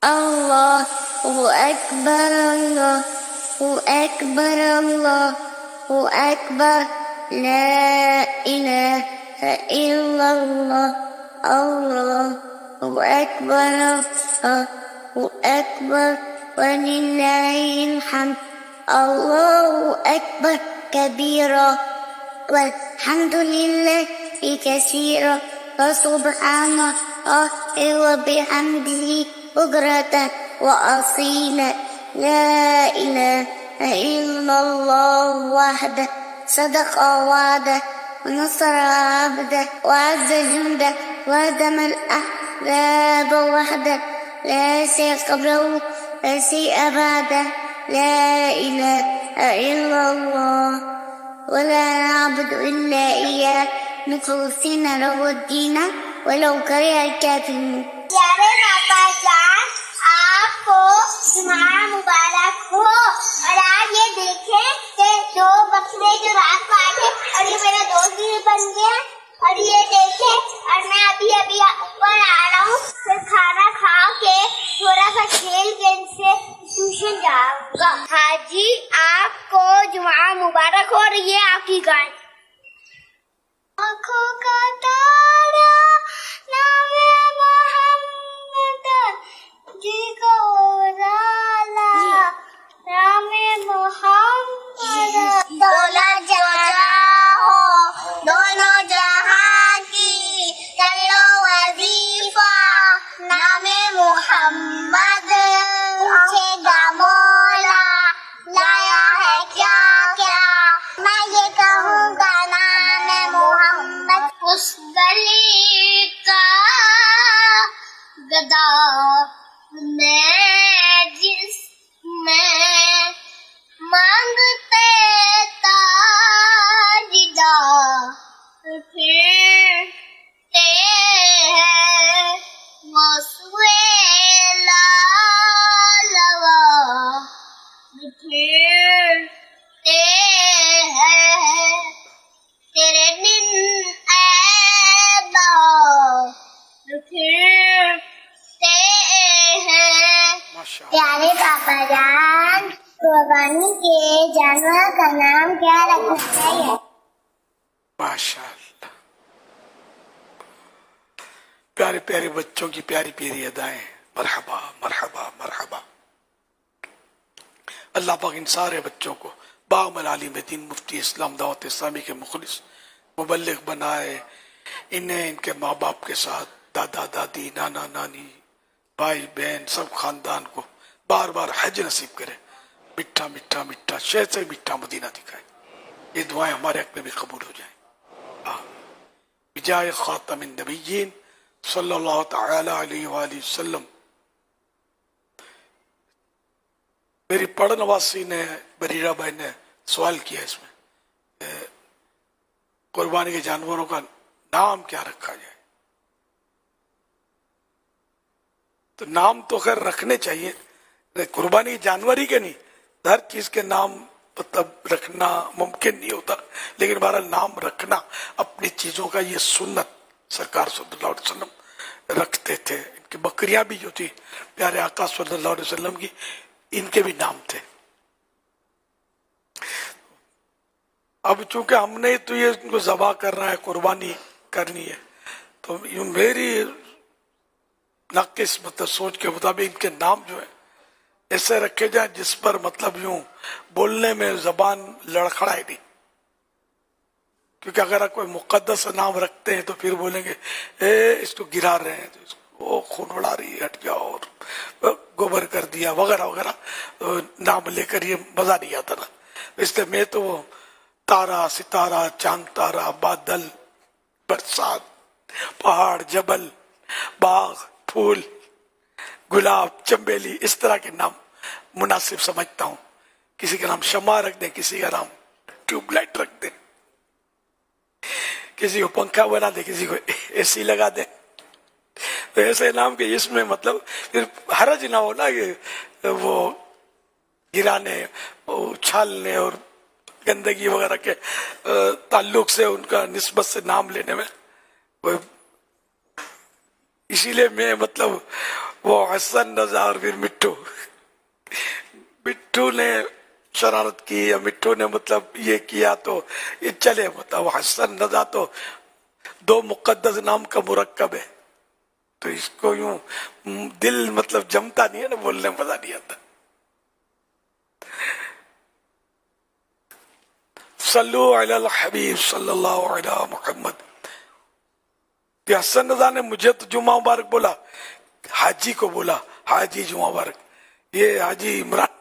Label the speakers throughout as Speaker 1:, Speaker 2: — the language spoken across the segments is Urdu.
Speaker 1: الله أكبر الله أكبر الله أكبر لا إله إلا الله الله أكبر الله أكبر ولله الحمد الله أكبر كبيرا والحمد لله كثيرا وسبحان الله وبحمده بكرة وأصيلا لا إله إلا الله وحده صدق وعده ونصر عبده وعز جنده وهدم الأحزاب وحده لا شيء قبله لا شيء بعده لا إله إلا الله ولا نعبد إلا إياه مخلصين له الدين ولو كره الكافرون.
Speaker 2: پیارے پاپا جان، آپ کو جمعہ مبارک ہو. اور آپ یہ دیکھیں کہ دو بکرے جو رات کو آئے تھے اور یہ میرا دوست بھی بن گیا. اور یہ دیکھیں، اور میں ابھی اوپر آ رہا ہوں، پھر کھانا کھا کے تھوڑا سا کھیل کے ان سے ٹیوشن جاؤں گا. حاجی آپ کو جمعہ مبارک ہو. اور یہ آپ کی گائے. آنکھوں کا تارا نام محمد جی کو ڈالا نام محمد دولا جہاں ہو دونوں جہاں کی چلو وظیفہ نام محمد پوچھے گا مولا لایا ہے کیا کیا میں یہ کہوں گا نام محمد. اس گلی کا گدا میں جس میں مانگتے تاجدار پھرتے ہیں وہ سویلا لوا پھرتے ہیں تیرے دن اے بہار پھرتے ہیں. پیارے پاپا جان، قربانی کے جانور کا نام کیا رکھنا چاہیے؟
Speaker 3: ماشاء اللہ، پیارے پیارے بچوں کی پیاری پیاری ادائیں. مرحبا مرحبا مرحبا. اللہ پاک ان سارے بچوں کو باعمل عالم دین، مفتی اسلام، دعوت اسلامی کے مخلص مبلغ بنائے. انہیں ان کے ماں باپ کے ساتھ دادا دادی نانا نانی بھائی بہن سب خاندان کو بار بار حج نصیب کرے. میٹھا میٹھا میٹھا شہر سے میٹھا مدینہ دکھائے. یہ دعائیں ہمارے حق میں بھی قبول ہو جائیں. بجائے خاتم النبیین صلی اللہ تعالی علیہ وآلہ وسلم. میری پڑھنواسی نے بریرہ بھائی نے سوال کیا اس میں قربانی کے جانوروں کا نام کیا رکھا جائے. تو نام تو خیر رکھنے چاہیے، قربانی جانور ہی کے نہیں، ہر چیز کے نام مطلب رکھنا ممکن نہیں ہوتا، لیکن بہرحال نام رکھنا اپنی چیزوں کا یہ سنت سرکار صلی اللہ علیہ وسلم رکھتے تھے. ان کی بکریاں بھی جو تھی پیارے آقا صلی اللہ علیہ وسلم کی، ان کے بھی نام تھے. اب چونکہ ہم نے تو یہ ان کو ذبح کرنا ہے، قربانی کرنی ہے، تو میری ناقص مطلب سوچ کے مطابق ان کے نام جو ہے ایسے رکھے جائیں جس پر مطلب یوں بولنے میں زبان لڑکھڑائے نہیں. کیونکہ اگر کوئی مقدس نام رکھتے ہیں تو پھر بولیں گے اے اس کو گرا رہے ہیں، تو اس کو خون اڑا رہی ہے، ہٹ جاؤ، اور گوبر کر دیا وغیرہ وغیرہ، تو نام لے کر یہ مزہ نہیں آتا نا. اس لیے میں تو تارا ستارہ چاند تارا بادل برسات پہاڑ جبل باغ پھول گلاب چمبیلی اس طرح کے نام مناسب سمجھتا ہوں. کسی کا نام شمع رکھ دیں، کسی کا نام ٹیوب لائٹ رکھ دیں، کسی کو پنکھا بنا دیں، کسی کو اے سی لگا دیں. تو ایسے نام کہ اس میں مطلب پھر حرج نہ ہو نا کہ وہ گرانے اچھالنے اور گندگی وغیرہ کے تعلق سے ان کا نسبت سے نام لینے میں. اسی لیے میں مطلب وہ حسن رضا اور پھر مٹھو. مٹھو نے شرارت کی یا مٹھو نے مطلب یہ کیا تو یہ چلے. مطلب وہ حسن رضا تو دو مقدس نام کا مرکب ہے, تو اس کو یوں دل مطلب جمتا نہیں ہے نا, بولنے میں مزہ نہیں آتا. صلو علی الحبیب صلی اللہ علی محمد. کہ حسن رضا نے مجھے تو جمعہ مبارک بولا, حاجی کو بولا حاجی جمعہ مبارک. یہ حاجی عمران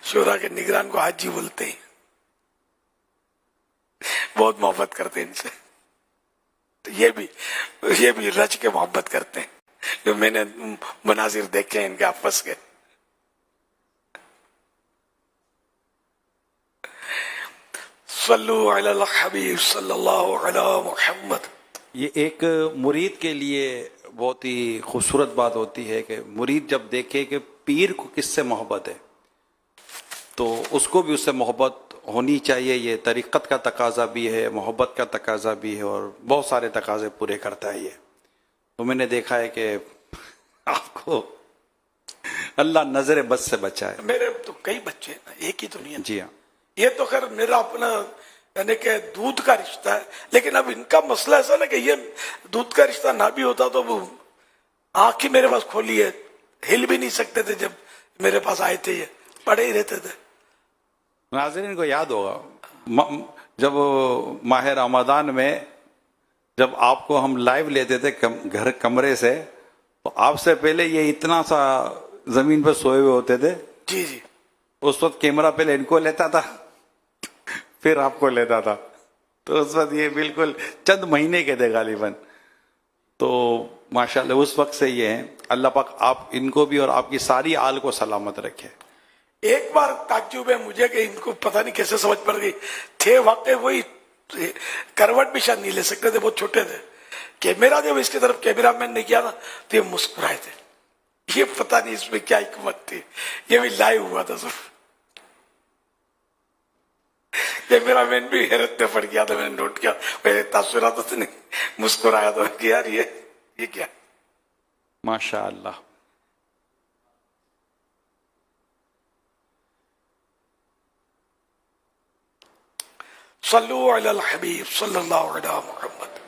Speaker 3: شورا کے نگران کو حاجی بولتے ہیں, بہت محبت کرتے ہیں ان سے. تو یہ بھی رچ کے محبت کرتے ہیں, جو میں نے مناظر دیکھے ہیں ان کے آپس کے. صلو علی الحبیب صلی اللہ علی محمد.
Speaker 4: یہ ایک مرید کے لیے بہت ہی خوبصورت بات ہوتی ہے کہ مرید جب دیکھے کہ پیر کو کس سے محبت ہے تو اس کو بھی اس سے محبت ہونی چاہیے. یہ طریقت کا تقاضا بھی ہے, محبت کا تقاضا بھی ہے, اور بہت سارے تقاضے پورے کرتا ہے یہ. تو میں نے دیکھا ہے کہ آپ کو اللہ نظر بد سے بچائے.
Speaker 3: میرے تو کئی بچے ہیں, ایک ہی تو نہیں ہے.
Speaker 4: جی ہاں,
Speaker 3: یہ تو خیر میرا اپنا یعنی کہ دودھ کا رشتہ ہے, لیکن اب ان کا مسئلہ ایسا نا کہ یہ دودھ کا رشتہ نہ بھی ہوتا تو وہ آنکھ ہی میرے پاس کھولی ہے, ہل بھی نہیں سکتے تھے. جب میرے پاس آئے تھے یہ پڑے ہی رہتے تھے.
Speaker 4: ناظرین کو یاد ہوگا جب ماہ رمضان میں جب آپ کو ہم لائیو لیتے تھے گھر کمرے سے, تو آپ سے پہلے یہ اتنا سا زمین پہ سوئے ہوئے ہوتے تھے.
Speaker 3: جی جی,
Speaker 4: اس وقت کیمرہ پہلے ان کو لیتا تھا پھر آپ کو لیتا تھا, تو اس وقت یہ بالکل چند مہینے کے تھے غالباً. تو ماشاءاللہ اس وقت سے یہ ہیں. اللہ پاک آپ ان کو بھی اور آپ کی ساری آل کو سلامت رکھے.
Speaker 3: ایک بار تعجب ہے مجھے کہ ان کو پتہ نہیں کیسے سمجھ پڑ گئی تھے. واقعی وہی کروٹ بھی شاید نہیں لے سکتے تھے, بہت چھوٹے تھے. کیمرہ جب اس کی طرف کیمرہ مین نے کیا نا تو یہ مسکرائے تھے. یہ پتہ نہیں اس میں کیا حکمت تھی. یہ بھی لائیو ہوا تھا سر. کیمرہ مین بھی حیرت میں پڑ گیا تھا. میں نے نوٹ کیا میرے تاثرات سے نہیں مسکرایا تو کہ یار یہ کیا.
Speaker 4: ماشاء اللہ.
Speaker 3: صلو علی الحبیب صلی اللہ علی محمد.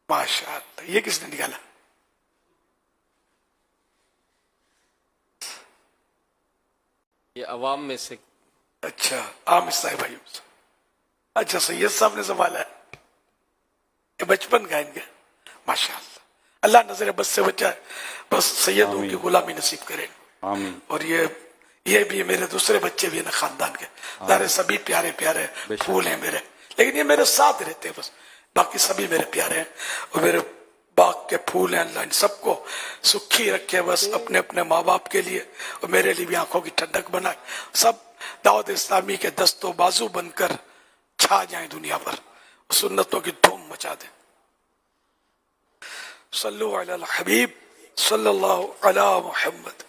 Speaker 3: ماشاء اللہ. یہ کس نے نکالا؟
Speaker 5: یہ عوام میں سے.
Speaker 3: اچھا, عام صاحب بھائی. اچھا, سید صاحب نے سنبھالا ہے. یہ بچپن کا ان کا. ماشاء اللہ. اللہ نظر بس سے بچائے, بس سیدوں کی غلامی نصیب کرے.
Speaker 4: آمین.
Speaker 3: اور یہ بھی میرے دوسرے بچے بھی ہیں خاندان کے, سارے سبھی پیارے پیارے پھول ہیں میرے, لیکن یہ میرے ساتھ رہتے ہیں بس. باقی سبھی میرے پیارے ہیں, اور میرے باغ کے پھول ہیں. اللہ ان سب کو سکھی رکھے بس اپنے اپنے ماں باپ کے لیے, اور میرے لیے بھی آنکھوں کی ٹھنڈک بنائے. سب دعوت اسلامی کے دست و بازو بن کر چھا جائیں دنیا پر, سنتوں کی دھوم مچا دیں. صلو علی الحبیب صلی اللہ علی محمد.